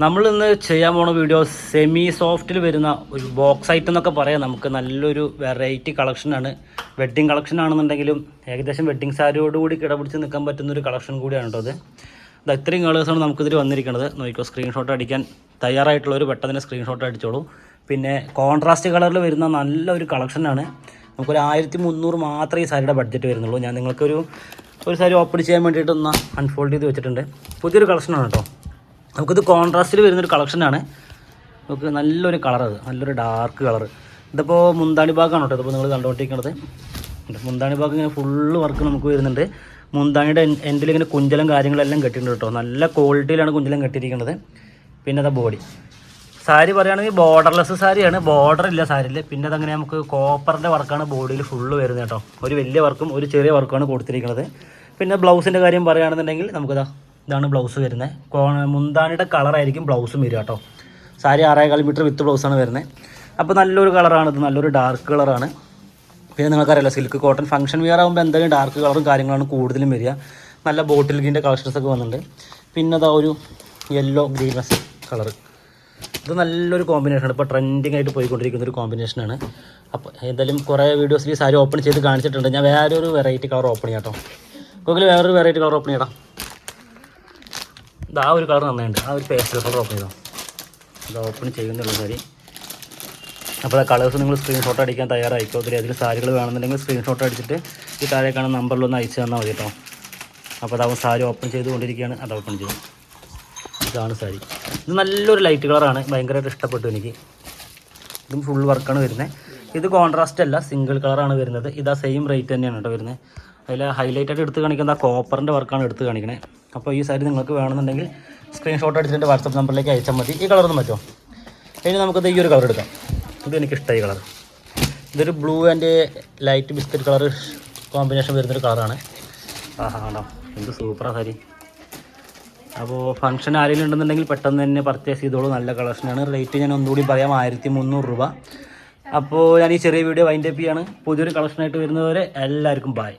നമ്മൾ ഇന്ന് ചെയ്യാൻ പോണ വീഡിയോ സെമി സോഫ്റ്റിൽ വരുന്ന ഒരു ബോക്സ് ഐറ്റം എന്നൊക്കെ പറയാം. നമുക്ക് നല്ലൊരു വെറൈറ്റി കളക്ഷനാണ്. വെഡ്ഡിങ് കളക്ഷൻ ആണെന്നുണ്ടെങ്കിലും ഏകദേശം വെഡ്ഡിങ് സാരിയോടുകൂടി കിടപിടിച്ച് നിൽക്കാൻ പറ്റുന്നൊരു കളക്ഷൻ കൂടിയാണ് കേട്ടോ. അത് ഇത്രയും കളേഴ്സാണ് നമുക്കിതിൽ വന്നിരിക്കുന്നത്. നോക്കിക്കോ, സ്ക്രീൻഷോട്ട് അടിക്കാൻ തയ്യാറായിട്ടുള്ളവർ പെട്ടെന്ന് സ്ക്രീൻഷോട്ട് അടിച്ചോളൂ. പിന്നെ കോൺട്രാസ്റ്റ് കളറിൽ വരുന്ന നല്ലൊരു കളക്ഷനാണ്. നമുക്കൊരു 1300 മാത്രമേ ഈ സാരിയുടെ ബഡ്ജറ്റ് വരുന്നുള്ളൂ. ഞാൻ നിങ്ങൾക്കൊരു സാരി ഓപ്പൺ ചെയ്യാൻ വേണ്ടിയിട്ട് ഒന്ന് അൺഫോൾഡ് ചെയ്ത് വെച്ചിട്ടുണ്ട്. പുതിയൊരു കളക്ഷനാണ് കേട്ടോ. നമുക്കിത് കോൺട്രാസ്റ്റിൽ വരുന്നൊരു കളക്ഷനാണ്. നമുക്ക് നല്ലൊരു കളറത്, നല്ലൊരു ഡാർക്ക് കളർ. ഇതിപ്പോൾ മുന്താണി ഭാഗമാണ് കേട്ടോ. ഇതിപ്പോൾ നിങ്ങൾ കണ്ടുകൊണ്ടിരിക്കുന്നത് മുന്താണി ഭാഗം ഇങ്ങനെ ഫുള്ള് വർക്ക് നമുക്ക് വരുന്നുണ്ട്. മുന്താണിയുടെ എൻഡിൽ ഇങ്ങനെ കുഞ്ചലും കാര്യങ്ങളെല്ലാം കെട്ടിയിട്ടുണ്ട് കേട്ടോ. നല്ല ക്വാളിറ്റിയിലാണ് കുഞ്ചലം കെട്ടിയിരിക്കുന്നത്. പിന്നെ അതാ ബോഡി സാരി പറയുകയാണെങ്കിൽ ബോർഡർലെസ് സാരിയാണ്, ബോർഡർ ഇല്ല സാരിയിൽ. പിന്നെ അതങ്ങനെ നമുക്ക് കോപ്പറിൻ്റെ വർക്കാണ് ബോഡിയിൽ ഫുള്ള് വരുന്നത് കേട്ടോ. ഒരു വലിയ വർക്കും ഒരു ചെറിയ വർക്കുമാണ് കൊടുത്തിരിക്കുന്നത്. പിന്നെ ബ്ലൗസിൻ്റെ കാര്യം പറയുകയാണെന്നുണ്ടെങ്കിൽ ഇതാണ് ബ്ലൗസ് വരുന്നത്. മുന്താണിയുടെ കളറായിരിക്കും ബ്ലൗസും വരിക കേട്ടോ. സാരി 6.25 മീറ്റർ വിത്ത് ബ്ലൗസാണ് വരുന്നത്. അപ്പോൾ നല്ലൊരു കളറാണിത്, നല്ലൊരു ഡാർക്ക് കളറാണ്. പിന്നെ നിങ്ങൾക്കറിയാലോ, സിൽക്ക് കോട്ടൺ ഫംഗ്ഷൻ വെയർ ആകുമ്പോൾ എന്തെങ്കിലും ഡാർക്ക് കളറും കാര്യങ്ങളാണ് കൂടുതലും വരിക. നല്ല ബോട്ടിൽ ഗ്രീൻ്റെ കളക്ഷൻസൊക്കെ വന്നിട്ടുണ്ട്. പിന്നെ അതാ ഒരു യെല്ലോ ഗ്രീനസ് കളർ, ഇത് നല്ലൊരു കോമ്പിനേഷനാണ്. ഇപ്പോൾ ട്രെൻഡിങ് ആയിട്ട് പോയിക്കൊണ്ടിരിക്കുന്ന ഒരു കോമ്പിനേഷനാണ്. അപ്പോൾ എന്തായാലും കുറേ വീഡിയോസിൽ ഈ സാരി ഓപ്പൺ ചെയ്ത് കാണിച്ചിട്ടുണ്ട്. ഞാൻ വേറൊരു വെറൈറ്റി കളർ ഓപ്പൺ ചെയ്യാം കേട്ടോ. ഗൂഗിൾ വേറൊരു വെറൈറ്റി കളർ ഓപ്പൺ ചെയ്യണം. ഇത് ആ ഒരു കളർ നന്നായിട്ടുണ്ട്, ആ ഒരു പേസ്റ്റൽ കളർ ഓപ്പൺ ചെയ്തോ. ഇത് ഓപ്പൺ ചെയ്യുന്നുള്ള സാരി. അപ്പോൾ ആ കളേഴ്സ് നിങ്ങൾ സ്ക്രീൻഷോട്ട് അടിക്കാൻ തയ്യാറായിക്കോ. അതിൽ സാരികൾ വേണമെന്നുണ്ടെങ്കിൽ സ്ക്രീൻഷോട്ട് അടിച്ചിട്ട് ഈ താഴെ കാണുന്ന നമ്പറിലൊന്ന് അയച്ചു തന്നാൽ മതി കേട്ടോ. അപ്പോൾ അതാവും സാരി ഓപ്പൺ ചെയ്തുകൊണ്ടിരിക്കുകയാണ്. അത് ഓപ്പൺ ചെയ്യും. ഇതാണ് സാരി. ഇത് നല്ലൊരു ലൈറ്റ് കളറാണ്, ഭയങ്കരമായിട്ട് ഇഷ്ടപ്പെട്ടു എനിക്ക്. ഇതും ഫുൾ വർക്കാണ് വരുന്നത്. ഇത് കോൺട്രാസ്റ്റ് അല്ല, സിംഗിൾ കളറാണ് വരുന്നത്. ഇതാ സെയിം റേറ്റ് തന്നെയാണ് കേട്ടോ വരുന്നത്. അതിൽ ഹൈലൈറ്റായിട്ട് എടുത്ത് കാണിക്കുന്നത് ആ കോപ്പറിൻ്റെ വർക്കാണ് എടുത്ത് കാണിക്കണേ. അപ്പോൾ ഈ സാരി നിങ്ങൾക്ക് വേണമെന്നുണ്ടെങ്കിൽ സ്ക്രീൻഷോട്ട് അടിച്ചിട്ട് വാട്സപ്പ് നമ്പറിലേക്ക് അയച്ചാൽ മതി. ഈ കളറൊന്നും പറ്റുമോ? ഇനി നമുക്കത് ഈ ഒരു കളർ എടുക്കാം. ഇത് എനിക്കിഷ്ടമായി കളർ. ഇതൊരു blue and light biscuit colour combination വരുന്നൊരു കളറാണ്. ആഹാ കണ്ടോ, എന്ത് സൂപ്പറാണ് സാരി. അപ്പോൾ ഫംഗ്ഷൻ ആരെങ്കിലും ഉണ്ടെന്നുണ്ടെങ്കിൽ പെട്ടെന്ന് തന്നെ പർച്ചേസ് ചെയ്തോളൂ. നല്ല കളക്ഷനാണ്. റേറ്റ് ഞാൻ ഒന്നുകൂടി പറയാം, 1300 രൂപ. അപ്പോൾ ഞാൻ ഈ ചെറിയ വീഡിയോ വൈൻഡപ്പ് ചെയ്യാണ്. പുതിയൊരു കളക്ഷനായിട്ട് വരുന്നവരെ എല്ലാവർക്കും ബൈ.